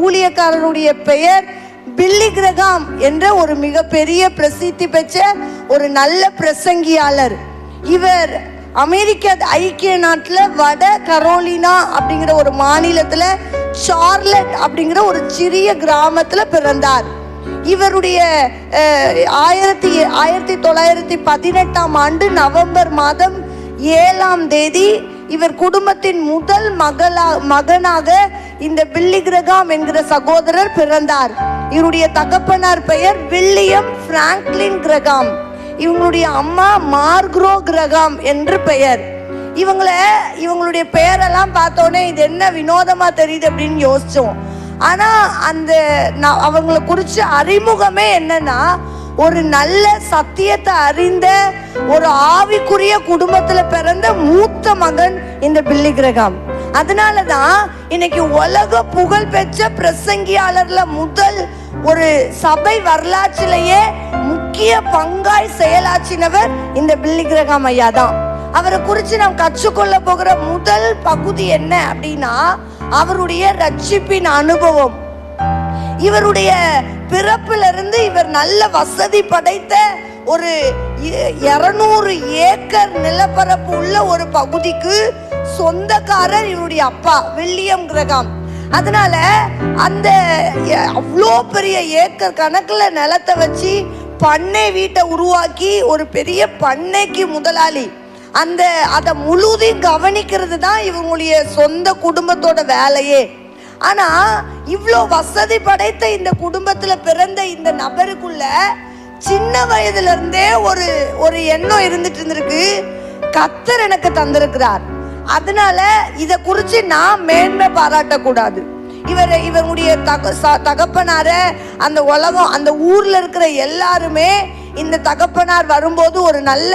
ஊழியக்காரருடைய பெயர் பில்லி கிரகாம் என்ற ஒரு மிகப்பெரிய பிரசித்தி பெற்ற ஒரு நல்ல பிரசங்கியாளர். இவர் அமெரிக்க ஐக்கிய நாட்டில் வட கரோலினா அப்படிங்கிற ஒரு மாநிலத்தில் சார்லட் அப்படிங்கிற ஒரு சிறிய கிராமத்தில் பிறந்தார். இவருடைய 1918 ஆண்டு நவம்பர் மாதம் 7ஆம் தேதி இவர் குடும்பத்தின் முதல் மகனாக இந்த பில்லி கிரகாம் என்கிற சகோதரர் பிறந்தார். இவருடைய தகப்பனார் பெயர் வில்லியம் பிராங்க்லின் கிரகாம். இவங்களுடைய அம்மா மார்க்ரோ கிரகாம் என்று பெயர். இவங்களுடைய பெயரெல்லாம் பார்த்தோன்னே இது என்ன வினோதமா தெரியுது அப்படின்னு யோசிச்சோம். ஆனா அவங்களை குறிச்சு அறிமுகமே என்னன்னா, ஒரு நல்ல சத்தியத்தை அறிந்த ஒரு ஆவிக்குரிய குடும்பத்துல பிறந்த மூத்த மகன் இந்த பில்லி கிரகாம். அதனாலதான் இன்னைக்கு உலக புகழ் பெற்ற பிரசங்கியாளர்ல முதல் ஒரு சபை வரலாற்றிலேயே முக்கிய பங்காய் செயலாற்றினவர் இந்த பில்லி கிரகாம் ஐயா தான். அவரை குறித்து நாம் கற்றுக்கொள்ள போகிற முதல் பகுதி என்ன அப்படின்னா, அவருடைய ரட்சிப்பின் அனுபவம். இவருடைய பிறப்பிலிருந்து இவர் நல்ல வசதி படைத்த ஒரு 200 ஏக்கர் நிலப்பரப்பு உள்ள ஒரு பகுதிக்கு சொந்தக்காரர் இவருடைய அப்பா வில்லியம் கிரகாம். அதனால அந்த அவ்வளோ பெரிய ஏக்கர் கணக்குல நிலத்தை வச்சு பண்ணை வீட்டை உருவாக்கி ஒரு பெரிய பண்ணைக்கு முதலாளி. அதை முழுதையும் கவனிக்கிறது தான் இவங்களுடைய சொந்த குடும்பத்தோட வேலையே. ஆனா இவ்வளோ வசதி படைத்த இந்த குடும்பத்துல பிறந்த இந்த நபருக்குள்ள சின்ன வயதுல இருந்தே ஒரு எண்ணம் இருந்துட்டு இருந்திருக்கு, கர்த்தர் எனக்கு தந்திருக்கிறார், அதனால இத குறிச்சு நான் மேன்மை பாராட்டக்கூடாது. இவருடைய தகப்பனார அந்த உலகம் அந்த ஊர்ல இருக்கிற எல்லாருமே இந்த தகப்பனார் வரும்போது ஒரு நல்ல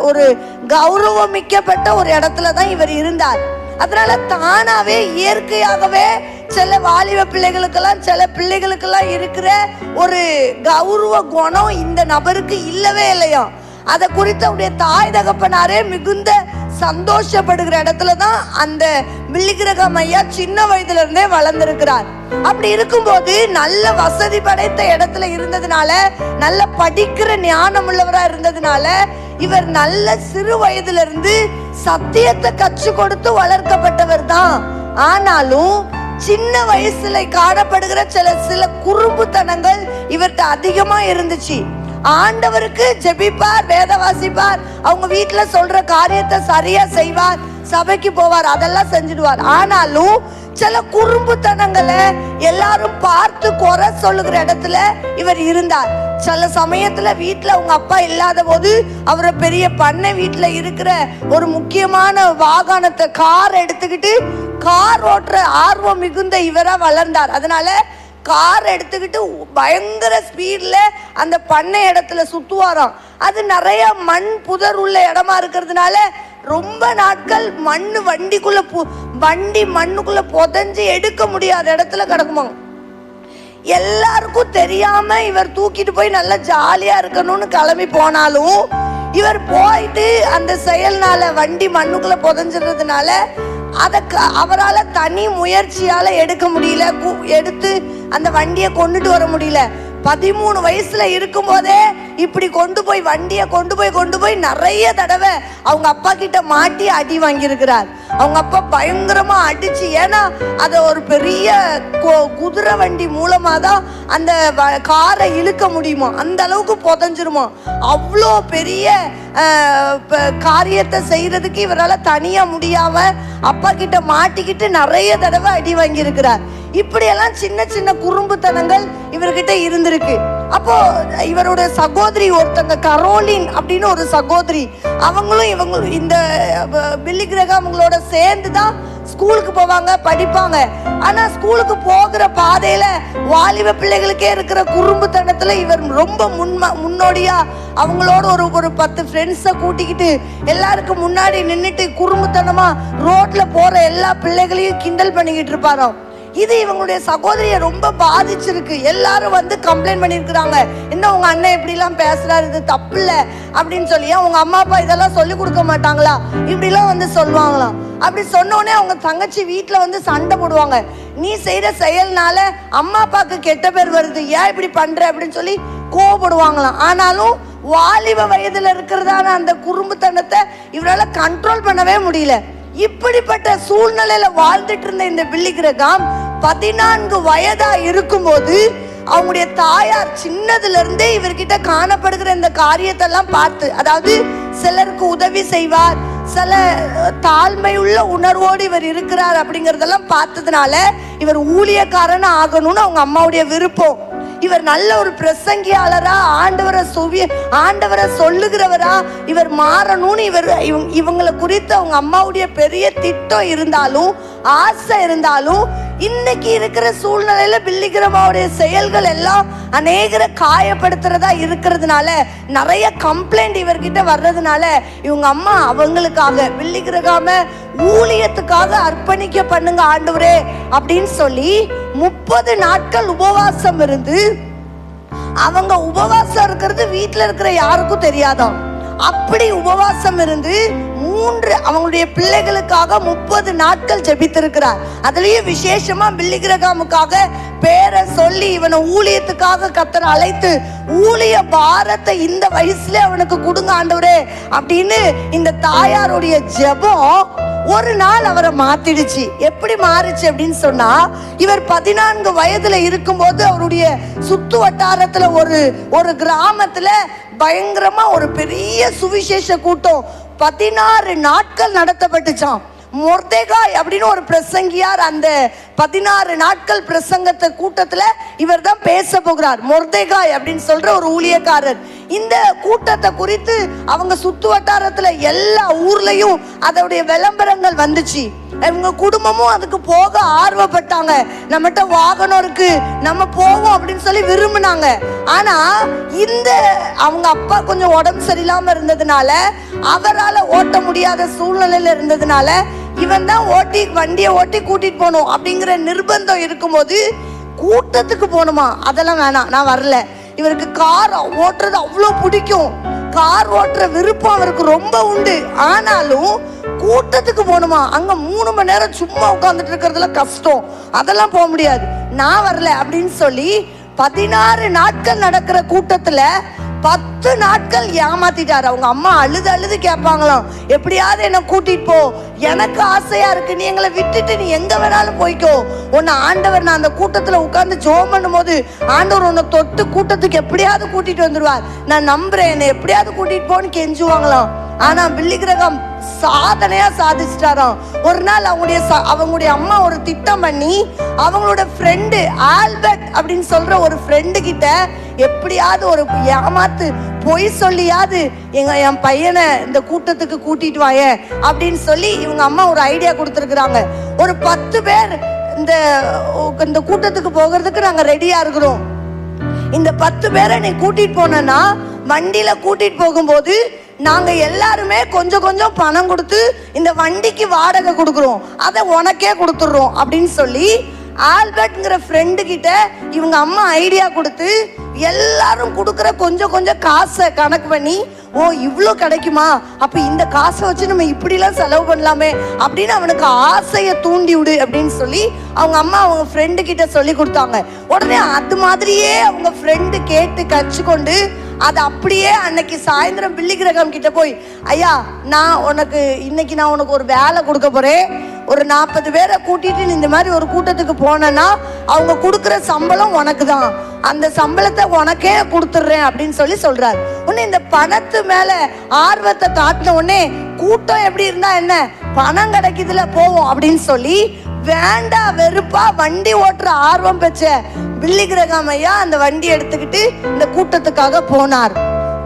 ஒரு கௌரவமிக்கப்பட்ட ஒரு இடத்துல தான் இவர் இருந்தார். அதனால தானாவே இயற்கையாகவே சில வாலிப பிள்ளைகளுக்கெல்லாம் சில பிள்ளைகளுக்கெல்லாம் இருக்கிற ஒரு கௌரவ குணம் இந்த நபருக்கு இல்லவே இல்லையா. அதை குறித்து அவருடைய தாய் தகப்பனாரே மிகுந்த சந்தோஷப்படுகிற இடத்துல தான் அந்த பில்லி கிரகாம் ஐயா சின்ன வயதுல இருந்தே வளர்ந்திருக்கிறார். அப்படி இருக்கும்போது நல்ல வசதி படைத்த இடத்துல இருந்ததுனால, நல்ல படிக்கிற ஞானம் உள்ளவரா இருந்ததுனால, இவர் நல்ல சிறு வயதுல இருந்து சத்தியத்தை கற்றுக் கொடுத்து வளர்க்கப்பட்டவர் தான். ஆனாலும் சின்ன வயசுல காணப்படுகிற சில குறும்புத்தனங்கள் இவர்கிட்ட அதிகமா இருந்துச்சு. ஆண்டவருக்கு ஜெபிப்பார், வேத வாசிப்பார், அவங்க வீட்டுல சொல்ற காரியத்தை சரியா செய்வார், சபைக்கு போவார், அதெல்லாம் செஞ்சிடுவார். ஆனாலும் சில குறும்புத்தனங்களை எல்லாரும் பார்த்து குறை சொல்லுகிற இடத்துல இவர் இருந்தார். சில சமயத்துல வீட்டுல அவங்க அப்பா இல்லாத போது அவரை பெரிய பண்ணை வீட்டுல இருக்கிற ஒரு முக்கியமான வாகனத்தை கார் எடுத்துக்கிட்டு கார் ஓட்டுற ஆர்வம் மிகுந்த இவரா வளர்ந்தார். அதனால கார் எடுத்துக்கிட்டு பயங்கர ஸ்பீட்ல அந்த பண்ணை இடத்துல சுத்துவாராம். அது நிறைய மண் புதர் உள்ள இடமா இருக்கிறதுனால ரொம்ப நாட்கள் வண்டி மண்ணுக்குள்ள புதைஞ்சு எடுக்க முடியாத இடத்துல கிடக்குமா. எல்லாருக்கும் தெரியாம இவர் தூக்கிட்டு போய் நல்லா ஜாலியா இருக்கணும்னு கிளம்பி போனாலும் இவர் போயிட்டு அந்த செயல்னால வண்டி மண்ணுக்குள்ள புதைஞ்சிடுறதுனால அவரால் தனி முயற்சியால எடுக்க முடியல, எடுத்து அந்த வண்டியை கொண்டுட்டு வர முடியல. 13 வயசுல இருக்கும் போதே இப்படி வண்டியை கொண்டு போய் நிறைய தடவை அவங்க அப்பா கிட்ட மாட்டி அடி வாங்கியிருக்கிறார். அவங்க அப்பா பயங்கரமா அடிச்சு, ஏன்னா அதை ஒரு பெரிய குதிரை வண்டி மூலமா தான் அந்த காரை இழுக்க முடியுமா, அந்த அளவுக்கு புதஞ்சிருமா. அவ்வளோ பெரிய காரியத்தை செய்யறதுக்கு இவரால் தனியா முடியாம அப்பா கிட்ட மாட்டிக்கிட்டு நிறைய தடவை அடி வாங்கி இருக்கிறார். இப்படியெல்லாம் சின்ன சின்ன குறும்புத்தனங்கள் இவர்கிட்ட இருந்திருக்கு. அப்போ இவரோட சகோதரி ஒருத்தங்க கரோலின் அப்படின்னு ஒரு சகோதரி, அவங்களும் இந்த பில்லி கிரகாம்களோட சேர்ந்து தான் ஸ்கூலுக்கு போவாங்க, படிப்பாங்க. ஆனா ஸ்கூலுக்கு போகிற பாதையில வாலிப பிள்ளைகளுக்கே இருக்கிற குறும்புத்தனத்துல இவர் ரொம்ப முன்னோடியா அவங்களோட ஒரு 10 ஃப்ரெண்ட்ஸை கூட்டிக்கிட்டு எல்லாருக்கும் முன்னாடி நின்றுட்டு குறும்புத்தனமா ரோட்ல போற எல்லா பிள்ளைகளையும் கிண்டல் பண்ணிக்கிட்டு இருப்பாராம். இது இவங்களுடைய சகோதரியை ரொம்ப பாதிச்சிருக்கு. எல்லாரும் வந்து கம்ப்ளைண்ட் பண்ணிருக்கிறாங்க, என்ன உங்க அண்ணன் இப்படி எல்லாம் பேசுறாரு, இது தப்பு இல்ல அப்படின்னு சொல்லி. அவங்க அம்மா அப்பா இதெல்லாம் சொல்லி கொடுக்க மாட்டாங்களா, இப்படி எல்லாம் வந்து சொல்லுவாங்களாம். அப்படி சொன்னோடனே அவங்க தங்கச்சி வீட்டுல வந்து சண்டை போடுவாங்க. நீ செய்யற செயல்னால அம்மா அப்பாவுக்கு கெட்ட பேர் வருது, ஏன் இப்படி பண்ற அப்படின்னு சொல்லி கோவப்படுவாங்களாம். ஆனாலும் வாலிப வயதுல இருக்கிறதான அந்த குறும்புத்தனத்தை இவரால கண்ட்ரோல் பண்ணவே முடியல. இப்படிப்பட்ட சூழ்நிலையில வாழ்ந்துட்டு இருந்த இந்த பில்லி கிரகாம் 14 வயதா இருக்கும்போது அவங்களுடைய தாயார் சின்னதுல இருந்தே இவர்கிட்ட காணப்படுகிற இந்த காரியத்தை எல்லாம் பார்த்து, அதாவது சிலருக்கு உதவி செய்வார், சில தாழ்மை உள்ள உணர்வோடு இவர் இருக்கிறார் அப்படிங்கறதெல்லாம் பார்த்ததுனால இவர் ஊழியக்காரன் ஆகணும்னு அவங்க அம்மாவுடைய விருப்பம். இவர் நல்ல ஒரு பிரசங்கியாளரா, ஆண்டவரை சொல்லுகிறவரா இவர் மாறணும்னு இவங்களை குறித்து அவங்க அம்மாவுடைய பெரிய திட்டம் இருந்தாலும், ஆசை இருந்தாலும், இன்னைக்கு இருக்கிற சூழ்நிலையில பில்லி கிரகாமுடைய செயல்கள் எல்லாம் அநேகரை காயப்படுத்துறதா இருக்கிறதுனால, நிறைய கம்ப்ளைண்ட் இவர்கிட்ட வர்றதுனால இவங்க அம்மா அவங்களுக்காக பில்லி கிரகாம ஊழியத்துக்காக அர்ப்பணிக்க பண்ணுங்க ஆண்டவரே அப்படின்னு சொல்லி 30 நாட்கள் உபவாசம் இருந்து, அவங்க உபவாசம் இருக்கிறது வீட்டுல இருக்கிற யாருக்கும் தெரியாதான். அப்படி உபவாசம் இருந்து அவங்களுடைய பிள்ளைகளுக்காக 30 நாட்கள் ஜெபித்திருக்கிறார். அதுலயும் விசேஷமா பில்லி கிரகாமுக்காக பேரை சொல்லி இவனை ஊழியத்துக்காக கர்த்தர் அழைத்து, ஊழிய பாரத்தை இந்த வயசுல அவனுக்கு கொடுங்க ஆண்டவரே அப்படின்னு இந்த தாயாருடைய ஜெபம் ஒரு நாள் அவரை மாத்திடுச்சு. எப்படி மாறுச்சு அப்படின்னு சொன்னா, இவர் 14 வயதுல இருக்கும்போது அவருடைய சுத்து வட்டாரத்துல ஒரு கிராமத்துல பயங்கரமா ஒரு பெரிய சுவிசேஷ கூட்டம் 16 நாட்கள் நடத்தப்பட்டுச்சான். மொர்தெகாய் அப்படின்னு ஒரு பிரசங்கியார் அந்த 16 நாட்கள் பிரசங்கத்தை கூட்டத்துல இவர் தான் பேச போகிறார். மொர்தெகாய் அப்படின்னு சொல்ற ஒரு ஊழியக்காரர். இந்த கூட்டத்தை குறித்து அவங்க சுத்து வட்டாரத்துல எல்லா ஊர்லயும் அதோடைய விளம்பரங்கள் வந்துச்சு. இவங்க குடும்பமும் அதுக்கு போக ஆர்வப்பட்டாங்க. நம்மகிட்ட வாகனம் இருக்கு, நம்ம போவோம் அப்படின்னு சொல்லி விரும்பினாங்க. ஆனா இந்த அவங்க அப்பா கொஞ்சம் உடம்பு சரியில்லாம இருந்ததுனால, அவரால் ஓட்ட முடியாத சூழ்நிலையில இருந்ததுனால, இவன் தான் வண்டியை ஓட்டி கூட்டிட்டு போகணும் அப்படிங்கிற நிர்பந்தம் இருக்கும்போது கூட்டத்துக்கு போகணுமா, அதெல்லாம் வேணாம், நான் வரல. இவருக்கு கார் ஓட்டுறது அவ்வளோ பிடிக்கும், கார் ஓட்டுற விருப்பம் அவருக்கு ரொம்ப உண்டு. ஆனாலும் கூட்டத்துக்கு போகணுமா, அங்க 3 மணி நேரம் சும்மா உட்கார்ந்துட்டு இருக்கிறதுல கஷ்டம், அதெல்லாம் போக முடியாது, நான் வரல அப்படின்னு சொல்லி 16 நாட்கள் நடக்கிற கூட்டத்துல 10 நாட்கள் ஏமாத்திட்டாரு. அவங்க அம்மா அழுது கேட்பாங்களாம், எப்படியாவது என்ன கூட்டிட்டு போ, எனக்கு ஆசையா இருக்கு, நீ எங்களை விட்டுட்டு நீ எங்க வேணாலும் போய்க்கோ, உன்னை ஆண்டவர், நான் அந்த கூட்டத்துல உட்கார்ந்து ஜெபம் பண்ணும்போது ஆண்டவர் உன்னை தொட்டு கூட்டத்துக்கு எப்படியாவது கூட்டிட்டு வந்துருவார், நான் நம்புறேன், என்னை எப்படியாவது கூட்டிட்டு போன்னு கெஞ்சுவாங்களாம். ஆனா பில்லி கிரகாம் சாதனையா சாதிச்சிட்டாராம். ஒரு நாள் அவங்களுடைய அம்மா ஒரு திட்டம் பண்ணி அவங்களோட ஃப்ரெண்டு ஆல்பர்ட் அப்படின்னு சொல்ற ஒரு ஃப்ரெண்டு கிட்ட எப்படியாவது ஒரு ஏமாத்து பொய் சொல்லியாவது என் பையனை இந்த கூட்டத்துக்கு கூட்டிட்டு வாய அப்படின்னு சொல்லி இவங்க அம்மா ஒரு ஐடியா கொடுத்துருக்குறாங்க. ஒரு 10 பேர் இந்த கூட்டத்துக்கு போகிறதுக்கு நாங்க ரெடியா இருக்கிறோம், இந்த 10 பேரை நீ கூட்டிட்டு போனா வண்டியில கூட்டிட்டு போகும்போது நாங்க எல்லாருமே கொஞ்சம் கொஞ்சம் பணம் கொடுத்து இந்த வண்டிக்கு வாடகை கொடுக்குறோம், அதை உனக்கே கொடுத்துடுறோம் அப்படின்னு சொல்லி ஆல்பர்ட்ங்கிற ஃப்ரெண்டு கிட்ட இவங்க அம்மா ஐடியா கொடுத்து, எல்லாரும் கொடுக்குற கொஞ்சம் கொஞ்சம் காசை கணக்கு பண்ணி, ஓ இவ்வளோ கிடைக்குமா, அப்ப இந்த காசை வச்சு நம்ம இப்படிலாம் செலவு பண்ணலாமே அப்படின்னு அவனுக்கு ஆசையை தூண்டி விடு அப்படின்னு சொல்லி அவங்க அம்மா அவங்க ஃப்ரெண்டு கிட்ட சொல்லி கொடுத்தாங்க. உடனே அது மாதிரியே அவங்க ஃப்ரெண்டு கேட்டு கற்றுக்கொண்டு அது அப்படியே அன்னைக்கு சாயந்தரம் பில்லி கிரகாம் கிட்ட போய், ஐயா இன்னைக்கு நான் உனக்கு ஒரு வேலை கொடுக்க போறேன், ஒரு 40 பேரை கூட்டிட்டு நீ இந்த மாதிரி ஒரு கூட்டத்துக்கு போனேன்னா அவங்க கொடுக்குற சம்பளம் உனக்கு தான், அந்த சம்பளத்தை உனக்கே கொடுத்துடுறேன் அப்படின்னு சொல்லி சொல்றாரு. உடனே இந்த பணத்து மேல ஆர்வத்தை காட்டின உடனே கூட்டம் எப்படி இருந்தா என்ன, பணம் கிடைக்குதுல போவோம் அப்படின்னு சொல்லி வேண்டா வெறுப்பா வண்டி ஓட்டுற ஆர்வம் பெற்ற பில்லி கிரகாம் ஐயா அந்த வண்டி எடுத்துக்கிட்டு இந்த கூட்டத்துக்காக போனார்.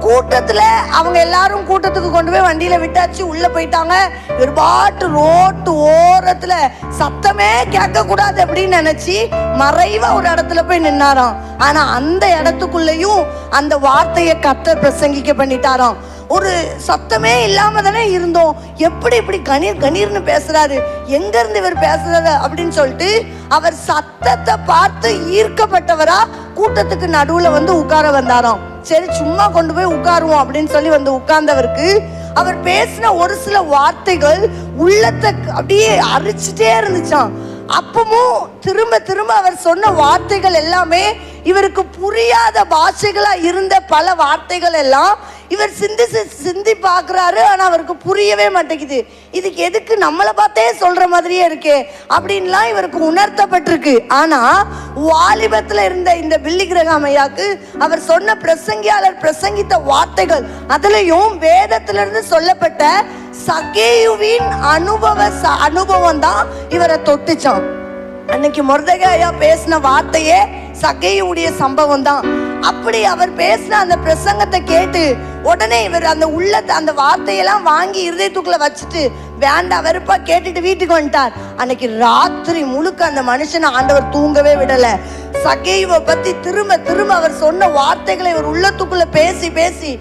கூட்டத்துல அவங்க எல்லாரும் கூட்டத்துக்கு கொண்டு போய் வண்டியில விட்டாச்சு, உள்ள போயிட்டாங்க. ஒரு பாட்டு ரோட்டு ஓரத்துல சத்தமே கேட்க கூடாது அப்படின்னு நினைச்சு மறைவா ஒரு இடத்துல போய் நின்னாராம். ஆனா அந்த இடத்துக்குள்ளேயும் அந்த வார்த்தையை கர்த்தர் பிரசங்கிக்க பண்ணிட்டாராம். ஒரு சத்தமே இல்லாம தானே இருந்தோம், எப்படி இப்படி கணீர் கணீர்னு பேசுறாரு, எங்க இருந்து இவர் பேசுறாரு அப்படின்னு சொல்லிட்டு அவர் சத்தத்தை பார்த்து ஈர்க்கப்பட்டவரா கூட்டத்துக்கு நடுவுல வந்து உட்கார வந்தாராம். சரி சும்மா கொண்டு போய் உட்காருவோம் அப்படின்னு சொல்லி வந்து உட்கார்ந்தவருக்கு அவர் பேசின ஒரு சில வார்த்தைகள் உள்ளத்தை அப்படியே அரிச்சுட்டே இருந்துச்சான். அப்பவும் திரும்ப திரும்ப அவர் சொன்ன வார்த்தைகள் எல்லாமே இவருக்கு புரியாத பாஷைகளா இருந்த பல வார்த்தைகள் எல்லாம் இவர் சிந்தி பார்க்குறாரு. ஆனால் அவருக்கு புரியவே மாட்டேங்குது. இதுக்கு எதுக்கு நம்மளை பார்த்தே சொல்ற மாதிரியே இருக்கே அப்படின்லாம் இவருக்கு உணர்த்தப்பட்டிருக்கு. ஆனால் வாலிபத்தில் இருந்த இந்த பில்லி கிரகாம் ஐயாக்கு அவர் சொன்ன பிரசங்கியாளர் பிரசங்கித்த வார்த்தைகள், அதுலயும் வேதத்திலிருந்து சொல்லப்பட்ட சகேயுவின் அனுபவம் தான் இவரை தொட்டுச்சான். அன்னைக்கு மொர்தெகாய் ஐயா பேசின வார்த்தையே சகேயுடைய சம்பவம் தான். அப்படி அவர் பேசின அந்த பிரசங்கத்தை கேட்டு உடனே இவர் அந்த உள்ளத்தை அந்த வார்த்தையெல்லாம் வாங்கி இருதயத்துக்குள்ள வச்சுட்டு வேண்டாம் வெறுப்பா கேட்டுட்டு வீட்டுக்கு வந்துட்டார். அன்னைக்கு ராத்திரி முழுக்க அந்த மனுஷனை ஆண்டவர் தூங்கவே விடல. சகேயுவை பத்தி திரும்ப திரும்ப அவர் சொன்ன வார்த்தைகளை இவர் உள்ளத்துக்குள்ள பேசி பேசி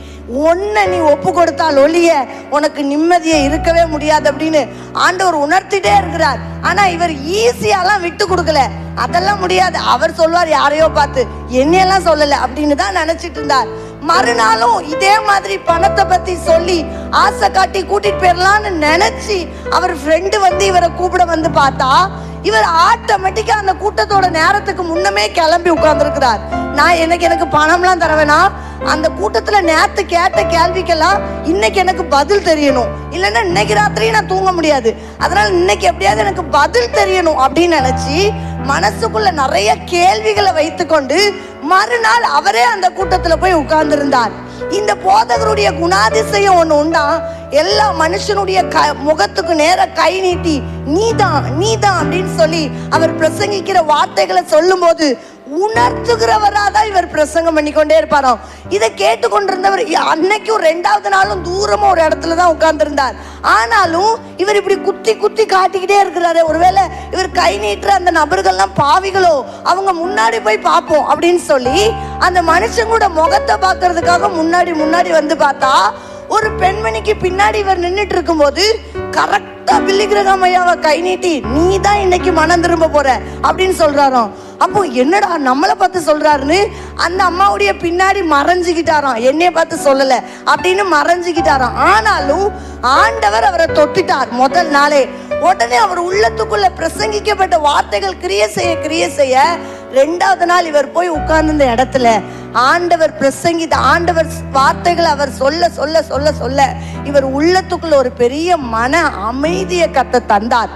ஒன்ன நீ ஒப்பு கொடுத்தால் ஒழிய உனக்கு நிம்மதியே இருக்கவே முடியாது அப்படின்னு ஆண்டவர் உணர்த்திட்டே இருக்கிறார். ஆனா இவர் ஈஸியாலாம் விட்டு கொடுக்கல. அதெல்லாம் முடியாது, அவர் சொல்வார் யாரையோ பார்த்து, என்னையெல்லாம் சொல்லல அப்படின்னு தான் நினைச்சிட்டு இருந்தார். மறுநாளும் இதே மாதிரி பணத்தை பத்தி சொல்லி ஆசை காட்டி கூட்டிட்டு போயிடலான்னு நினைச்சு அவர் ஃப்ரெண்டு வந்து இவரை கூப்பிட வந்து பார்த்தா இவர் ஆட்டோமேட்டிக்கா அந்த கூட்டத்தோட நேரத்துக்கு முன்னமே கிளம்பி உட்கார்ந்துருக்கிறார். நான் எனக்கு பணம்லாம் தர வேணாம், அந்த கூட்டத்துல நேத்து கேட்ட கேள்விக்கெல்லாம் இன்னைக்கு எனக்கு பதில் தெரியணும், இல்லைன்னா இன்னைக்கு ராத்திரி நான் தூங்க முடியாது, அதனால இன்னைக்கு எப்படியாவது எனக்கு பதில் தெரியணும் அப்படின்னு நினைச்சு மனசுக்குள்ள நிறைய கேள்விகளை வைத்துக்கொண்டு மறுநாள் அவரே அந்த கூட்டத்துல போய் உட்கார்ந்து இருந்தார். இந்த போதகருடைய குணாதிசயம் ஒண்ணு உண்டா, எல்லா மனுஷனுடைய முகத்துக்கு நேர கை நீட்டி நீதான் நீதான் அப்படின்னு சொல்லி அவர் பிரசங்கிக்கிற வார்த்தைகளை சொல்லும் போது உணர்த்துகிறவராதான் இவர் பிரசங்கம் பண்ணிக்கொண்டே இருப்பாராம். இதை கேட்டுக்கொண்டிருந்தவர் அன்னைக்கும் ரெண்டாவது நாளும் தூரமா ஒரு இடத்துலதான் உட்கார்ந்து இருந்தார். ஆனாலும் இவர் இப்படி குத்தி குத்தி காட்டிக்கிட்டே இருக்கிறாரு. ஒருவேளை இவர் கை நீட்டுற அந்த நபர்கள்லாம் பாவிகளோ, அவங்க முன்னாடி போய் பார்ப்போம் அப்படின்னு சொல்லி அந்த மனுஷங்களோட முகத்தை பார்க்கறதுக்காக முன்னாடி வந்து பார்த்தா ஒரு பெண்மணிக்கு பின்னாடி இவர் நின்றுட்டு இருக்கும் போது கரெக்டா பில்லி கிரகாம் ஐயாவை கை நீட்டி நீ தான் இன்னைக்கு மனம் திரும்ப போற அப்படின்னு சொல்றாராம். அப்போ என்னடா நம்மளை பார்த்து சொல்றாருன்னு அந்த அம்மாவுடைய பின்னாடி மறைஞ்சுக்கிட்டாராம். என்னைய பார்த்து சொல்லல அப்படின்னு மறைஞ்சுக்கிட்டாராம். ஆனாலும் ஆண்டவர் அவரை தொட்டுட்டார் முதல் நாளே. உடனே அவர் உள்ளத்துக்குள்ள பிரசங்கிக்கப்பட்ட வார்த்தைகள் கிரியை செய்ய ரெண்டாவது நாள் இவர் போய் உட்கார்ந்து இந்த இடத்துல ஆண்டவர் பிரசங்கித்த ஆண்டவர் வார்த்தைகளை அவர் சொல்ல சொல்ல சொல்ல சொல்ல இவர் உள்ளத்துக்குள்ள ஒரு பெரிய மன அமைதியை தந்தார்.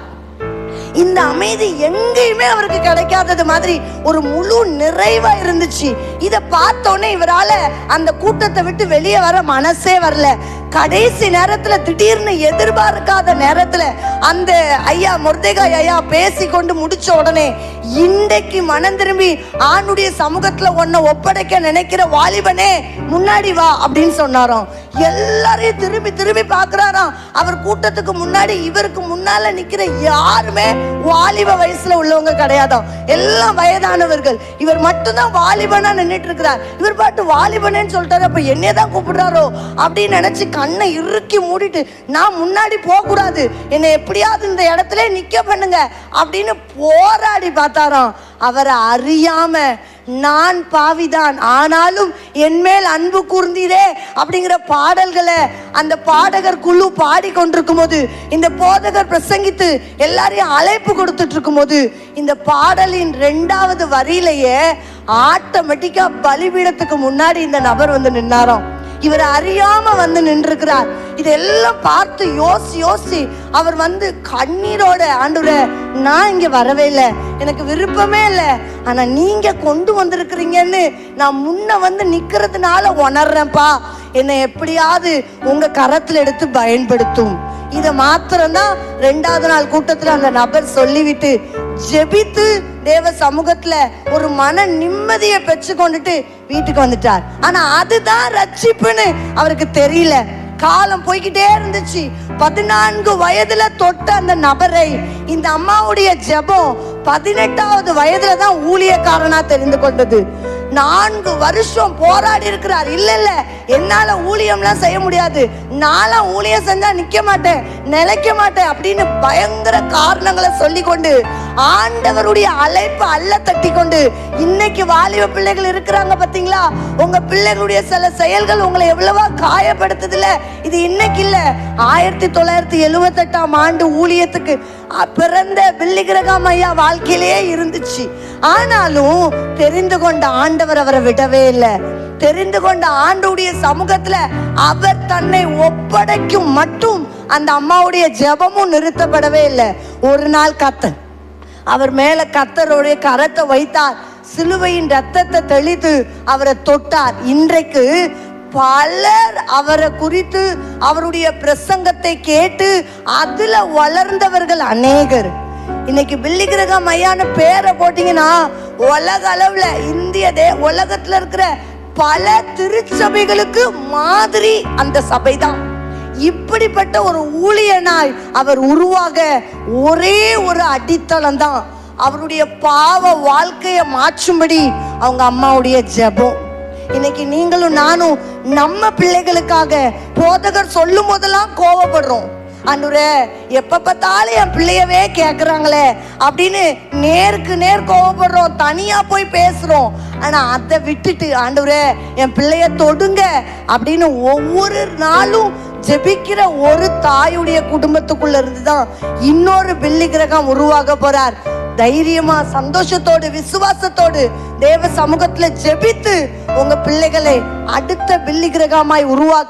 இந்த அமைதி எங்கேயுமே அவருக்கு கிடைக்காதது மாதிரி ஒரு முழு நிறைவா இருந்துச்சு. இதை பார்த்தோன்னே இவரால அந்த கூட்டத்தை விட்டு வெளியே வர மனசே வரல. கடைசி நேரத்துல திடீர்னு எதிர்பார்க்காத நேரத்துல அந்த ஐயா மொர்தெகாய் ஐயா பேசி கொண்டு முடிச்ச உடனே இன்றைக்கு மனம் திரும்பி ஆணுடைய சமூகத்துல உன்னை ஒப்படைக்க நினைக்கிற வாலிபனே முன்னாடி வா அப்படின்னு சொன்னாராம். எல்லாரையும் திரும்பி திரும்பி பாக்குறாராம். அவர் கூட்டத்துக்கு முன்னாடி இவருக்கு முன்னால நிக்கிற யாருமே வாலிப வயசுல உள்ளவங்க கிடையாதாம், எல்லாம் வயதானவர்கள். இவர் மட்டும்தான் வாலிபனா நின்றுட்டு இருக்கிறார். இவர் பாட்டு வாலிபனேன்னு சொல்லிட்டாரு. அப்ப என்னதான் கூப்பிடுறாரோ அப்படின்னு நினைச்சு கண்ணை இறுக்கி மூடிட்டு நான் முன்னாடி போக கூடாது, என்னை எப்படியாவது இந்த இடத்துல நிக்க பண்ணுங்க அப்படின்னு போராடி பார்த்தாராம். அவரை அறியாம நான் பாவிதான் ஆனாலும் என் மேல் அன்பு கூர்ந்தீரே அப்படிங்கிற பாடல்களை அந்த பாடகர் குழு பாடி கொண்டிருக்கும் போது, இந்த போதகர் பிரசங்கித்து எல்லாரையும் அழைப்பு கொடுத்துட்டு இருக்கும் போது, இந்த பாடலின் 2வது வரியிலேயே ஆட்டோமேட்டிக்கா பலிபீடத்துக்கு முன்னாடி இந்த நபர் வந்து நின்னாராம். இவர் அறியாம வந்து நின்றுக்கிறார். இதெல்லாம் பார்த்து யோசி அவர் வந்து கண்ணீரோட ஆண்டவரே நான் இங்க வரவே இல்லை, எனக்கு விருப்பமே இல்லை, ஆனா நீங்க கொண்டு வந்திருக்கிறீங்கன்னு நான் முன்ன வந்து நிக்கிறதுனால உணர்றேன்ப்பா, என்னை எப்படியாவது உங்க கரத்துல எடுத்து பயன்படுத்தும். இதை மாத்திரம்தான் 2வது நாள் கூட்டத்துல அந்த நபர் சொல்லிவிட்டு ஜெபித்து தேவ சமூகத்துல ஒரு மன நிம்மதியை பெற்று கொண்டுட்டு வீட்டுக்கு வந்துட்டார். ஆனா அதுதான் ரட்சிப்புன்னு அவருக்கு தெரியல. காலம் போய்கிட்டே இருந்துச்சு. 14 வயதுல தொட்ட அந்த நபரை இந்த அம்மாவுடைய ஜெபம் 18வது வயதுல தான் ஊழியக்காரனா தெரிந்து கொண்டது. 4 வருஷம் போராடி இருக்கிறார். இல்ல இல்ல, என்னால ஊழியம்லாம் செய்ய முடியாது, நான்லாம் ஊழியம் செஞ்சா நிக்க மாட்டேன், நிலைக்க மாட்டேன் அப்படின்னு பயங்கர காரணங்களை சொல்லி கொண்டு ஆண்டவருடைய அழைப்பு அல்ல தட்டி கொண்டு இன்னைக்கு வாலிப பிள்ளைகள் இருக்கிறாங்க. பாத்தீங்களா, உங்க பிள்ளைகளுடைய சில செயல்கள் உங்களை எவ்வளவா காயப்படுத்துதுல. இது இன்னைக்கு இல்ல, 1978ஆம் ஆண்டு ஊழியத்துக்கு பிறந்த பில்லி கிரகாம் ஐயா வாழ்க்கையிலேயே இருந்துச்சு. ஆனாலும் தெரிந்து கொண்ட ஆண்டவர் அவரை விடவே இல்லை. தெரிந்து கொண்ட ஆண்டவருடைய சமூகத்துல அவர் தன்னை ஒப்படைக்கும் மட்டும் அந்த அம்மாவுடைய ஜெபமும் நிறுத்தப்படவே இல்லை. ஒரு நாள் கர்த்தர் அவர் மேல கர்த்தருடைய கரத்தை வைத்தார். சிலுவையின் ரத்தத்தை தெளித்து அவரை தொட்டார். இன்றைக்கு பலர் அவரை குறித்து அவருடைய பிரசங்கத்தை கேட்டு அதுல வளர்ந்தவர்கள் அநேகர். இன்னைக்கு பில்லி கிரகாம் ஐயான பேரை போட்டீங்கன்னா உலக அளவுல உலகத்துல இருக்கிற பல திருச்சபைகளுக்கு மாதிரி அந்த சபைதான். இப்படிப்பட்ட ஒரு ஊழியனாய் அவர் உருவாக ஒரே ஒரு அடித்தளம் தான் அவருடைய பாவ வாழ்க்கையை மாற்றும்படி அவங்க அம்மாவுடைய ஜெபம். இன்னைக்கு நீங்களும் நானும் நம்ம பிள்ளைகளுக்காக போதகர் சொல்லும் போதெல்லாம் கோவப்படுறோம். ஆண்டவரே, எப்ப பார்த்தாலும் என் பிள்ளையவே கேட்கறாங்களே அப்படின்னு நேருக்கு நேர் கோவப்படுறோம், தனியா போய் பேசுறோம். ஆனா அதை விட்டுட்டு ஆண்டவரே என் பிள்ளைய தொடுங்க அப்படின்னு ஒவ்வொரு நாளும் ஜெபிக்கிற ஒரு தாயுடைய குடும்பத்துக்குள்ள இருந்துதான் இன்னொரு பில்லி கிரகம் உருவாக போறார். தைரியமா, சந்தோஷத்தோடு, விசுவாசத்தோடு தேவ சமூகத்துல ஜெபித்து உங்க பிள்ளைகளை அடுத்த பில்லி கிரகமாய் உருவாக்க